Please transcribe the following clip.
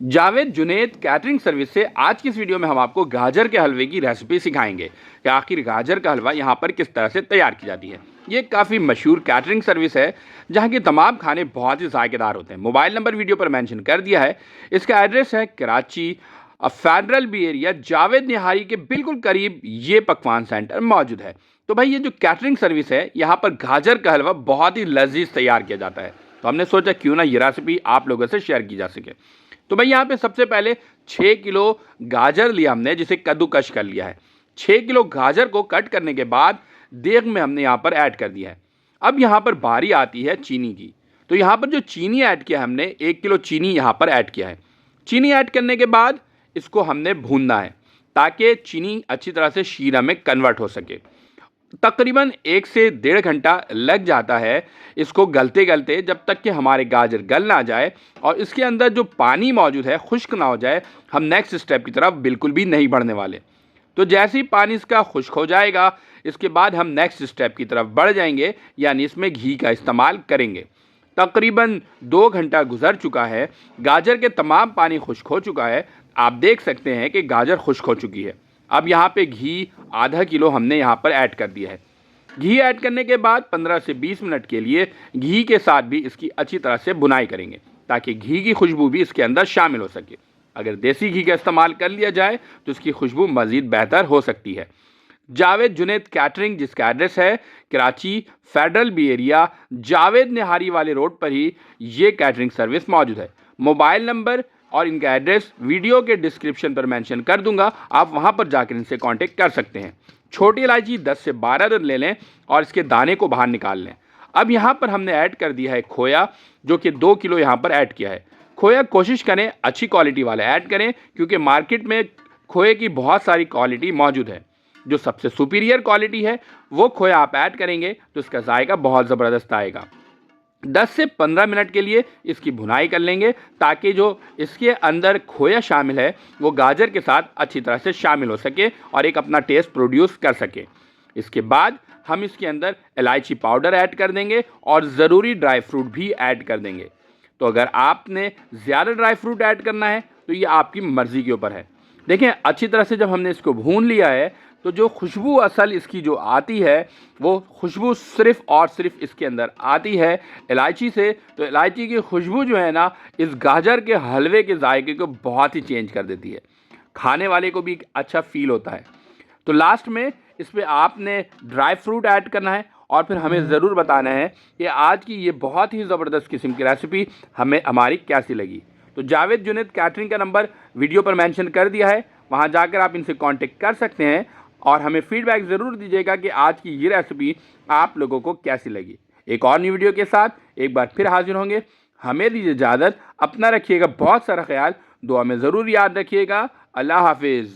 Javed Junaid catering service से आज की इस वीडियो में हम आपको गाजर के हलवे की रेसिपी सिखाएंगे कि आखिर गाजर का हलवा यहाँ पर किस तरह से तैयार की जाती है। ये काफ़ी मशहूर कैटरिंग सर्विस है जहाँ के तमाम खाने बहुत ही जायकेदार होते हैं। मोबाइल नंबर वीडियो पर मेंशन कर दिया है। इसका एड्रेस है Karachi Federal B Area, Javed Nihari के बिल्कुल करीब ये पकवान सेंटर मौजूद है। तो भाई ये जो कैटरिंग सर्विस है यहाँ पर गाजर का हलवा बहुत ही लजीज तैयार किया जाता है। तो हमने सोचा क्यों ना ये रेसिपी आप लोगों से शेयर की जा सके। तो भाई यहाँ पे सबसे पहले 6 किलो गाजर लिया हमने, जिसे कद्दूकश कर लिया है। 6 किलो गाजर को कट करने के बाद देग में हमने यहाँ पर ऐड कर दिया है। अब यहाँ पर बारी आती है चीनी की। तो यहाँ पर जो चीनी ऐड किया हमने 1 किलो चीनी यहाँ पर ऐड किया है। चीनी ऐड करने के बाद इसको हमने भूनना है ताकि चीनी अच्छी तरह से शीरा में कन्वर्ट हो सके। तकरीबन 1 से 1.5 घंटा लग जाता है इसको गलते गलते, जब तक कि हमारे गाजर गल ना जाए और इसके अंदर जो पानी मौजूद है खुश्क ना हो जाए। हम नेक्स्ट स्टेप की तरफ बिल्कुल भी नहीं बढ़ने वाले। तो जैसे ही पानी इसका खुश्क हो जाएगा इसके बाद हम नेक्स्ट स्टेप की तरफ बढ़ जाएंगे, यानी इसमें घी का इस्तेमाल करेंगे। तकरीबन 2 घंटा गुजर चुका है, गाजर के तमाम पानी खुश्क हो चुका है। आप देख सकते हैं कि गाजर खुश्क हो चुकी है। अब यहाँ पे घी आधा किलो हमने यहाँ पर ऐड कर दिया है। घी ऐड करने के बाद 15 से 20 मिनट के लिए घी के साथ भी इसकी अच्छी तरह से भुनाई करेंगे ताकि घी की खुशबू भी इसके अंदर शामिल हो सके। अगर देसी घी का इस्तेमाल कर लिया जाए तो इसकी खुशबू मज़ीद बेहतर हो सकती है। जावेद जुनेद कैटरिंग, जिसका एड्रेस है Karachi Federal B Area, Javed Nihari वाले रोड पर ही ये कैटरिंग सर्विस मौजूद है। मोबाइल नंबर और इनका एड्रेस वीडियो के डिस्क्रिप्शन पर मेंशन कर दूंगा, आप वहां पर जाकर इनसे कांटेक्ट कर सकते हैं। छोटी इलायची 10 से 12 रन ले लें और इसके दाने को बाहर निकाल लें। अब यहाँ पर हमने ऐड कर दिया है खोया, जो कि 2 किलो यहाँ पर ऐड किया है। खोया कोशिश करें अच्छी क्वालिटी वाला ऐड करें, क्योंकि मार्केट में खोए की बहुत सारी क्वालिटी मौजूद है। जो सबसे सुपीरियर क्वालिटी है वो खोया आप ऐड करेंगे तो इसका जायका बहुत ज़बरदस्त आएगा। 10 से 15 मिनट के लिए इसकी भुनाई कर लेंगे ताकि जो इसके अंदर खोया शामिल है वो गाजर के साथ अच्छी तरह से शामिल हो सके और एक अपना टेस्ट प्रोड्यूस कर सके। इसके बाद हम इसके अंदर इलायची पाउडर ऐड कर देंगे और ज़रूरी ड्राई फ्रूट भी ऐड कर देंगे। तो अगर आपने ज़्यादा ड्राई फ्रूट ऐड करना है तो ये आपकी मर्ज़ी के ऊपर है। देखें, अच्छी तरह से जब हमने इसको भून लिया है तो जो खुशबू असल इसकी जो आती है वो खुशबू सिर्फ़ और सिर्फ इसके अंदर आती है इलायची से। तो इलायची की खुशबू जो है ना इस गाजर के हलवे के जायके को बहुत ही चेंज कर देती है, खाने वाले को भी अच्छा फील होता है। तो लास्ट में इस पर आपने ड्राई फ्रूट ऐड करना है और फिर हमें ज़रूर बताना है कि आज की ये बहुत ही ज़बरदस्त किस्म की रेसिपी हमें हमारी कैसी लगी। तो जावेद जुनेद कैटरिंग का नंबर वीडियो पर मेंशन कर दिया है, वहाँ जाकर आप इनसे कांटेक्ट कर सकते हैं और हमें फीडबैक ज़रूर दीजिएगा कि आज की ये रेसिपी आप लोगों को कैसी लगी। एक और न्यू वीडियो के साथ एक बार फिर हाजिर होंगे। हमें दीजिए इजाज़त, अपना रखिएगा बहुत सारा ख्याल, दुआ में ज़रूर याद रखिएगा। अल्लाह हाफिज़।